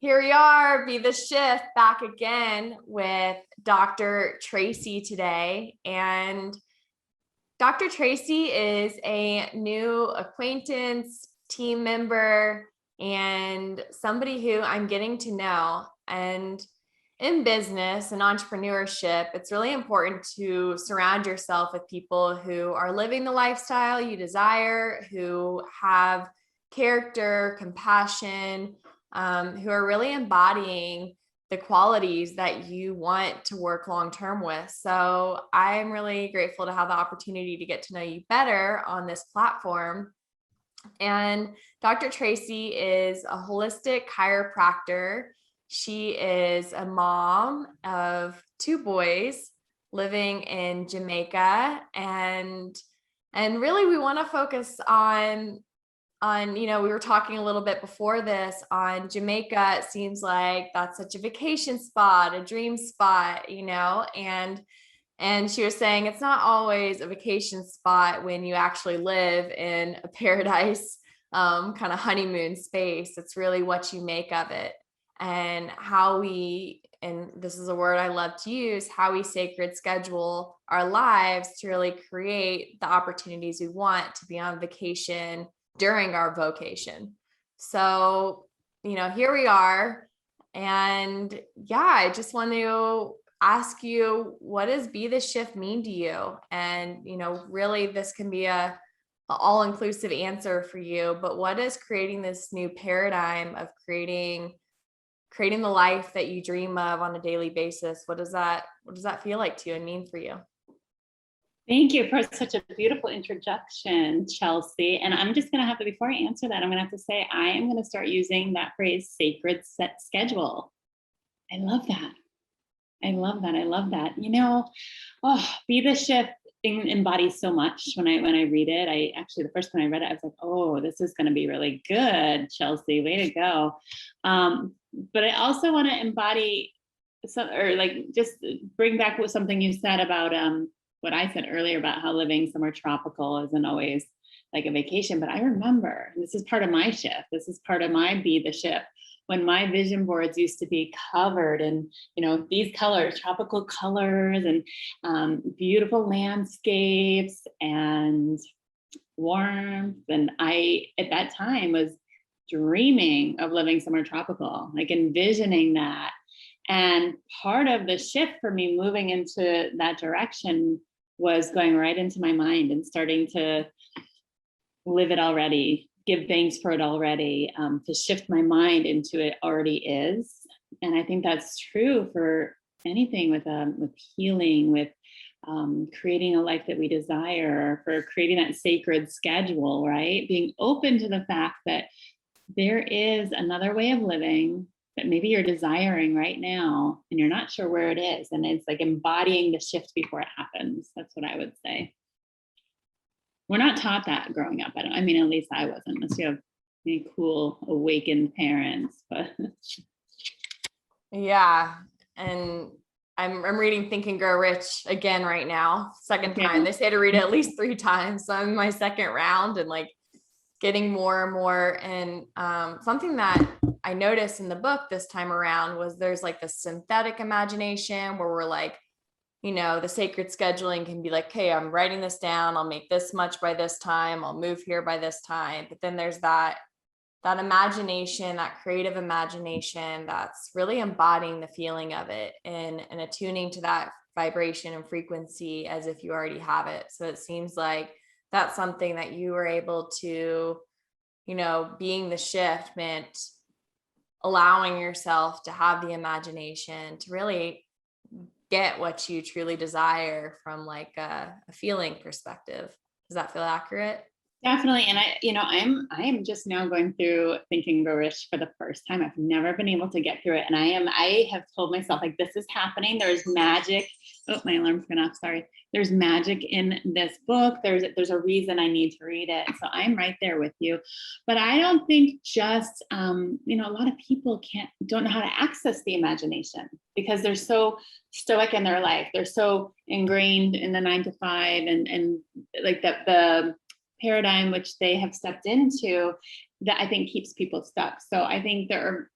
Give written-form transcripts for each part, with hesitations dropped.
Here we are, Be the Shift, back again with Dr. Tracey today. And Dr. Tracey is a new acquaintance, team member, and somebody who I'm getting to know. And in business and entrepreneurship, it's really important to surround yourself with people who are living the lifestyle you desire, who have character, compassion, who are really embodying the qualities that you want to work long-term with. So I'm really grateful to have the opportunity to get to know you better on this platform. And Dr. Tracey is a holistic chiropractor. She is a mom of 2 boys living in Jamaica. And really we want to focus on, we were talking a little bit before this on Jamaica. It seems like that's such a vacation spot, a dream spot, and she was saying it's not always a vacation spot when you actually live in a paradise kind of honeymoon space. It's really what you make of it, and how we, and this is a word I love to use, how we sacred schedule our lives to really create the opportunities we want to be on vacation during our vocation. So, here we are. And I just want to ask you, what does Be the Shift mean to you? And, really this can be a all-inclusive answer for you, but what is creating this new paradigm of creating the life that you dream of on a daily basis? What does that feel like to you and mean for you? Thank you for such a beautiful introduction, Chelsea. And I'm just going to have to, before I answer that, I'm going to have to say, I am going to start using that phrase, sacred set schedule. I love that. I love that. Be the Shift embodies so much when I read it. The first time I read it, I was like, oh, this is going to be really good, Chelsea, way to go. But I also want to embody just bring back what something you said about, what I said earlier about how living somewhere tropical isn't always like a vacation. But I remember, and this is part of my shift, this is part of my Be the Shift, when my vision boards used to be covered in, these colors, tropical colors, and beautiful landscapes and warmth. And I, at that time, was dreaming of living somewhere tropical, like envisioning that. And part of the shift for me moving into that direction was going right into my mind and starting to live it already, give thanks for it already, to shift my mind into it already is. And I think that's true for anything with healing, with creating a life that we desire, for creating that sacred schedule, right? Being open to the fact that there is another way of living that maybe you're desiring right now and you're not sure where it is. And it's like embodying the shift before it happens. That's what I would say. We're not taught that growing up. At least I wasn't, unless you have any cool awakened parents, but. Yeah. And I'm reading Think and Grow Rich again right now, second time. They say to read it at least 3 times. So I'm in my second round and getting more and more. And something that I noticed in the book this time around was there's the synthetic imagination where we're the sacred scheduling can be hey, I'm writing this down. I'll make this much by this time. I'll move here by this time. But then there's that imagination, that creative imagination that's really embodying the feeling of it and attuning to that vibration and frequency as if you already have it. So it seems like that's something that you were able to, being the shift meant allowing yourself to have the imagination to really get what you truly desire from a feeling perspective. Does that feel accurate? Definitely. And I am just now going through Think and Grow Rich for the first time. I've never been able to get through it. And I have told myself this is happening. There's magic. Oh, my alarm's going off. Sorry. There's magic in this book. There's a reason I need to read it. So I'm right there with you. But I don't think just, a lot of people don't know how to access the imagination because they're so stoic in their life. They're so ingrained in the 9 to 5 and the paradigm which they have stepped into that I think keeps people stuck. So I think there are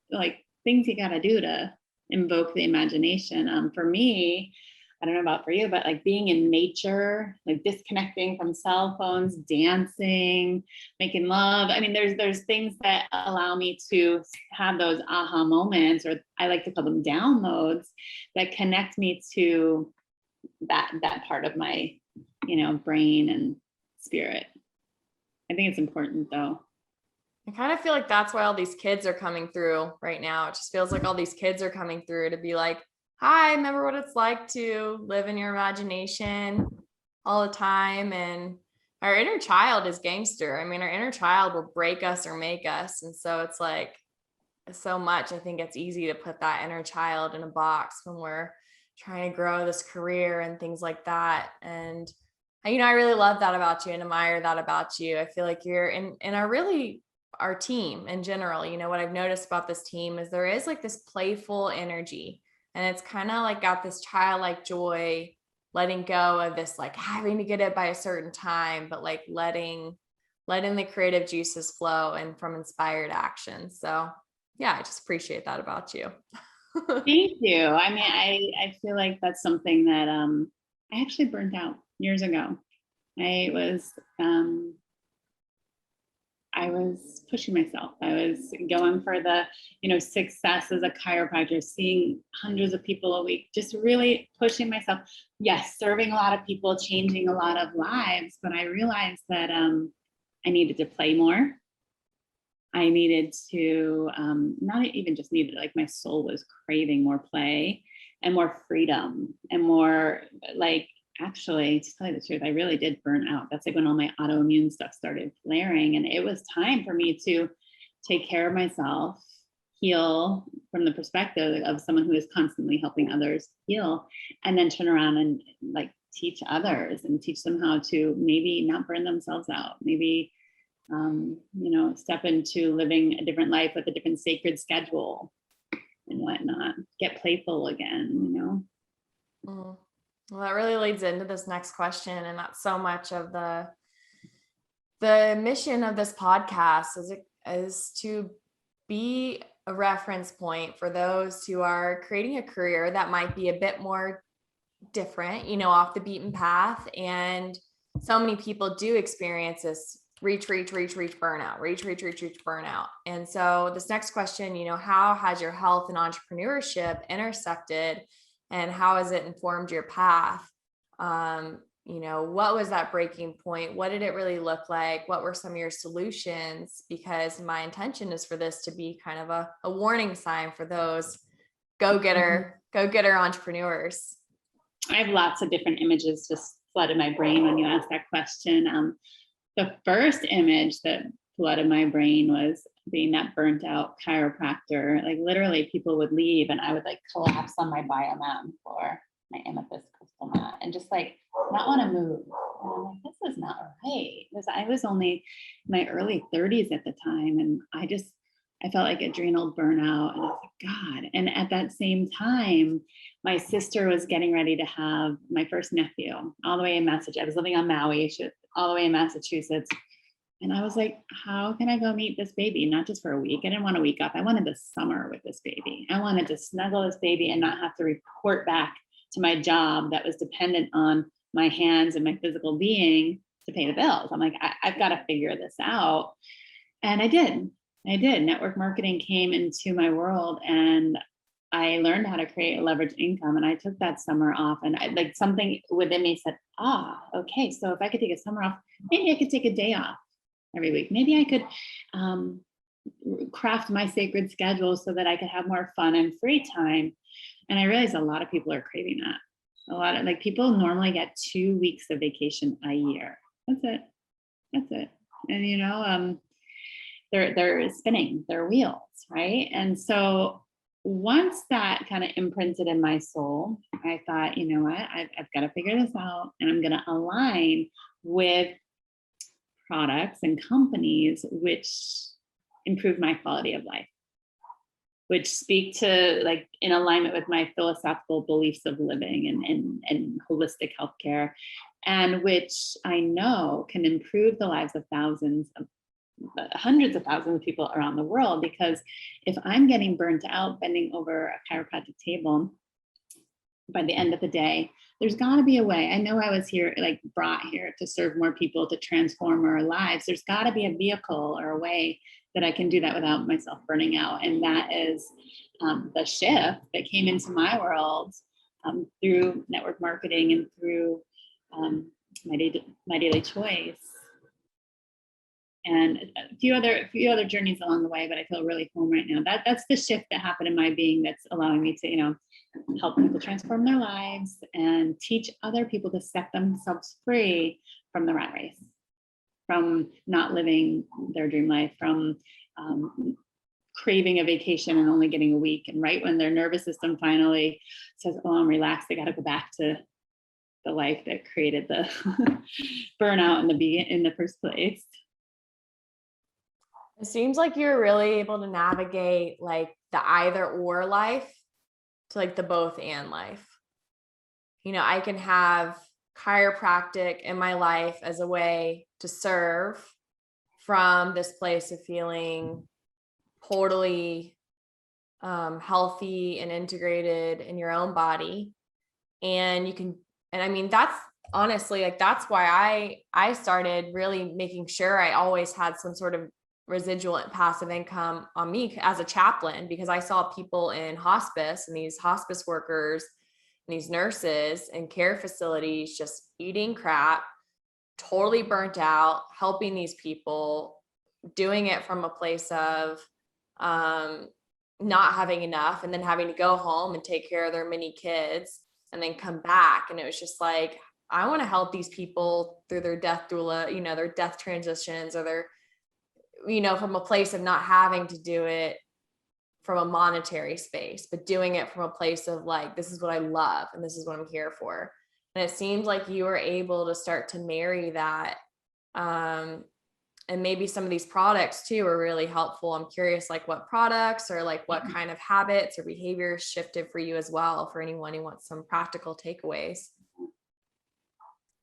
things you got to do to invoke the imagination. For me, I don't know about for you, but like being in nature, like disconnecting from cell phones, dancing, making love. I mean, there's things that allow me to have those aha moments, or I like to call them downloads, that connect me to that part of my, brain and spirit. I think it's important though. I kind of feel like that's why all these kids are coming through right now. It just feels like all these kids are coming through to be like, hi, remember what it's like to live in your imagination all the time. And our inner child is gangster. I mean, our inner child will break us or make us. And so it's like so much. I think it's easy to put that inner child in a box when we're trying to grow this career and things like that. And, I really love that about you and admire that about you. I feel like you're in our team in general. What I've noticed about this team is there is like this playful energy. And it's kind of like got this childlike joy, letting go of this, like having to get it by a certain time, but like letting the creative juices flow and from inspired action. So yeah, I just appreciate that about you. Thank you. I mean, I feel like that's something that I actually burnt out years ago. I was pushing myself. I was going for the, success as a chiropractor, seeing hundreds of people a week, just really pushing myself. Yes, serving a lot of people, changing a lot of lives. But I realized that I needed to play more. I needed to, not even just needed, like my soul was craving more play and more freedom and more like, actually, to tell you the truth, I really did burn out. That's like when all my autoimmune stuff started flaring. And it was time for me to take care of myself, heal from the perspective of someone who is constantly helping others heal, and then turn around and like teach others and teach them how to maybe not burn themselves out, maybe, step into living a different life with a different sacred schedule and whatnot, get playful again, Mm. Well, that really leads into this next question. And that's so much of the mission of this podcast is to be a reference point for those who are creating a career that might be a bit more different, off the beaten path. And so many people do experience this reach burnout. And so this next question, how has your health and entrepreneurship intersected, and how has it informed your path? What was that breaking point? What did it really look like? What were some of your solutions? Because my intention is for this to be kind of a warning sign for those go-getter entrepreneurs. I have lots of different images just flooded my brain when you asked that question. The first image that flooded my brain was being that burnt out chiropractor. Like literally people would leave and I would like collapse on my biomat or my amethyst crystal mat and just like not want to move. And I'm like, this is not right. Because I was only in my early 30s at the time. And I felt like adrenal burnout. And I was like, God. And at that same time, my sister was getting ready to have my first nephew all the way in Massachusetts. I was living on Maui, all the way in Massachusetts. And I was like, how can I go meet this baby? Not just for a week. I didn't want a week off. I wanted the summer with this baby. I wanted to snuggle this baby and not have to report back to my job that was dependent on my hands and my physical being to pay the bills. I'm like, I've got to figure this out. And I did. Network marketing came into my world and I learned how to create a leveraged income. And I took that summer off and like something within me said, okay, so if I could take a summer off, maybe I could take a day off every week. Maybe I could craft my sacred schedule so that I could have more fun and free time. And I realized a lot of people are craving that. A lot of people normally get 2 weeks of vacation a year. That's it. And they're spinning their wheels, right? And so once that kind of imprinted in my soul, I thought, you know what, I've got to figure this out, and I'm going to align with products and companies which improve my quality of life, which speak to in alignment with my philosophical beliefs of living and holistic healthcare, and which I know can improve the lives of thousands of hundreds of thousands of people around the world, because if I'm getting burnt out bending over a chiropractic table by the end of the day, there's got to be a way. I know I was here, like brought here to serve more people, to transform our lives. There's got to be a vehicle or a way that I can do that without myself burning out. And that is the shift that came into my world through network marketing and through my daily choice, and a few other journeys along the way. But I feel really home right now. That's the shift that happened in my being, that's allowing me to, help people transform their lives and teach other people to set themselves free from the rat race, from not living their dream life, from craving a vacation and only getting a week. And right when their nervous system finally says, oh, I'm relaxed, they got to go back to the life that created the burnout in the first place. It seems like you're really able to navigate like the either or life to like the both and life. I can have chiropractic in my life as a way to serve from this place of feeling totally healthy and integrated in your own body. And I mean, that's honestly, like, that's why I started really making sure I always had some sort of residual and passive income on me as a chaplain, because I saw people in hospice and these hospice workers and these nurses and care facilities just eating crap, totally burnt out, helping these people, doing it from a place of not having enough, and then having to go home and take care of their mini kids and then come back. And it was just like, I want to help these people through their death doula, their death transitions, or their, from a place of not having to do it from a monetary space, but doing it from a place of like, this is what I love and this is what I'm here for. And it seems like you were able to start to marry that. And maybe some of these products too are really helpful. I'm curious, like what products or like what kind of habits or behaviors shifted for you as well, for anyone who wants some practical takeaways.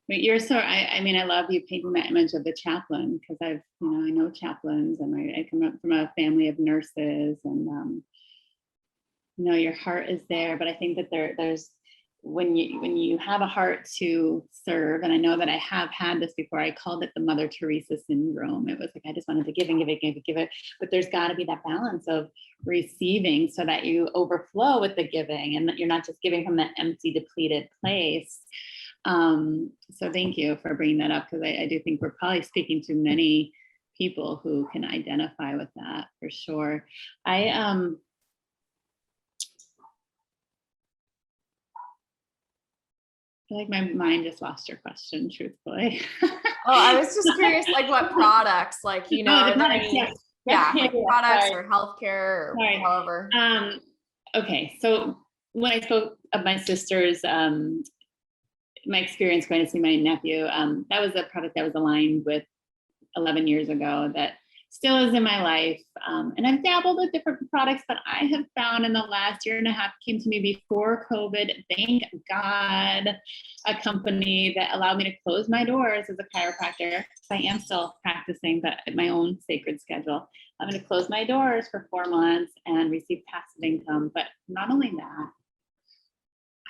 But you're so, I mean, I love you painting that image of the chaplain, because I know chaplains, and I come up from a family of nurses, and your heart is there. But I think that there's, when you have a heart to serve, and I know that I have had this before, I called it the Mother Teresa syndrome. It was like, I just wanted to give and give it, give it. But there's got to be that balance of receiving so that you overflow with the giving, and that you're not just giving from that empty, depleted place. So thank you for bringing that up, because I do think we're probably speaking to many people who can identify with that for sure. I feel like my mind just lost your question, truthfully. Oh, I was just curious, like what products, like, are there any, like products or healthcare or however. Okay, so when I spoke of my sister's, my experience going to see my nephew, that was a product that was aligned with 11 years ago that still is in my life. And I've dabbled with different products, but I have found in the last year and a half, came to me before COVID, thank God, a company that allowed me to close my doors as a chiropractor. I am still practicing, but at my own sacred schedule. I'm going to close my doors for 4 months and receive passive income. But not only that,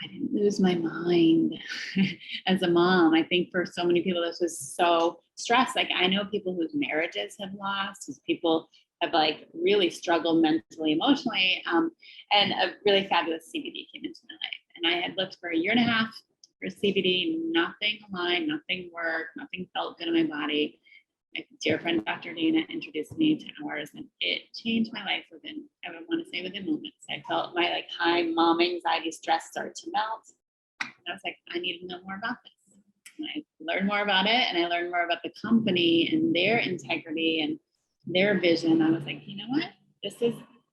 I didn't lose my mind as a mom. I think for so many people, this was so stressed. Like, I know people whose marriages have lost, whose people have like really struggled mentally, emotionally. And a really fabulous CBD came into my life. And I had looked for a year and a half for CBD, nothing aligned, nothing worked, nothing felt good in my body. My dear friend, Dr. Dana, introduced me to ours, and it changed my life within, I would want to say within moments. I felt my like high mom anxiety stress start to melt. And I was like, I need to know more about this. And I learned more about it, and I learned more about the company and their integrity and their vision. I was like, you know what?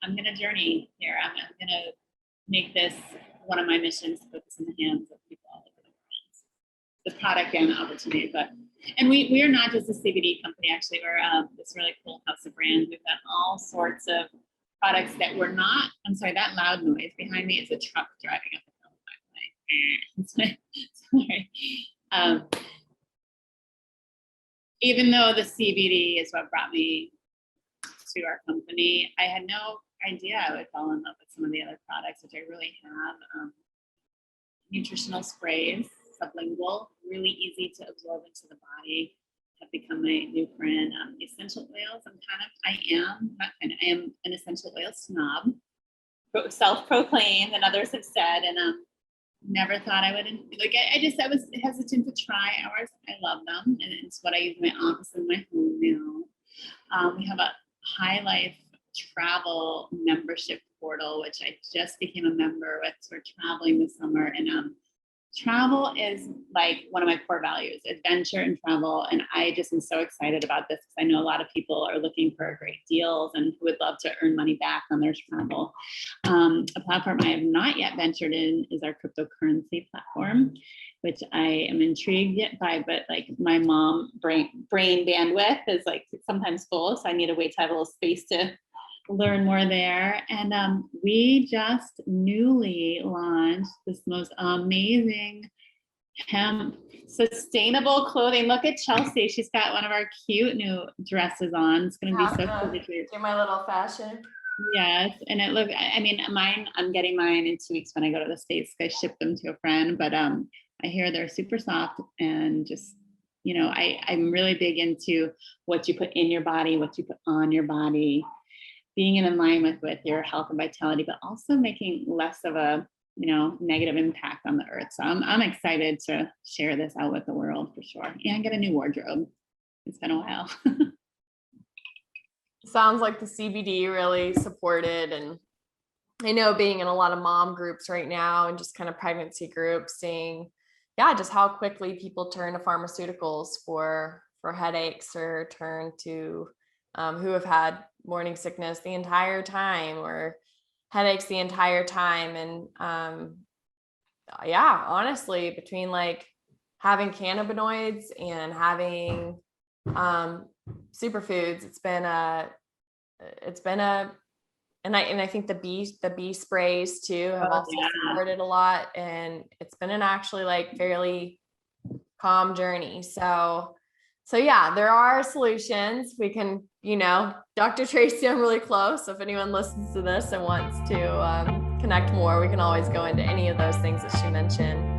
I'm going to journey here. I'm going to make this one of my missions, to put this in the hands of people all over the world. The product and the opportunity, and we are not just a CBD company. Actually, we're this really cool house of brands. We've got all sorts of products that we're not. I'm sorry, that loud noise behind me is a truck driving up the hill. By the way. Sorry. even though the CBD is what brought me to our company, I had no idea I would fall in love with some of the other products, which I really have. Nutritional sprays, sublingual, really easy to absorb into the body, have become my new friend. Essential oils, I am an essential oil snob, self-proclaimed, and others have said, and never thought I would, I was hesitant to try ours. I love them, and it's what I use in my office and my home now. We have a High Life travel membership portal, which I just became a member with. So we're traveling this summer, and travel is like one of my core values, adventure and travel. And I just am so excited about this because I know a lot of people are looking for great deals and who would love to earn money back on their travel. A platform I have not yet ventured in is our cryptocurrency platform, which I am intrigued by, but like my mom brain bandwidth is like sometimes full. So I need to wait to have a little space to learn more there. And we just newly launched this most amazing hemp sustainable clothing. Look at Chelsea. She's got one of our cute new dresses on. It's going to be so cool. Do my little fashion. Yes. And I'm getting mine in 2 weeks when I go to the States. I ship them to a friend, but I hear they're super soft and just, I'm really big into what you put in your body, what you put on your body, being in alignment with your health and vitality, but also making less of a, negative impact on the earth. So I'm excited to share this out with the world for sure. Yeah, get a new wardrobe. It's been a while. Sounds like the CBD really supported. And I know being in a lot of mom groups right now and just kind of pregnancy groups, seeing, just how quickly people turn to pharmaceuticals for headaches, or turn to who have had morning sickness the entire time or headaches the entire time. And honestly, between like having cannabinoids and having superfoods, and I think the bee sprays too have also supported a lot, and it's been an actually like fairly calm journey. So there are solutions. We can, Dr. Tracey, I'm really close. So if anyone listens to this and wants to connect more, we can always go into any of those things that she mentioned.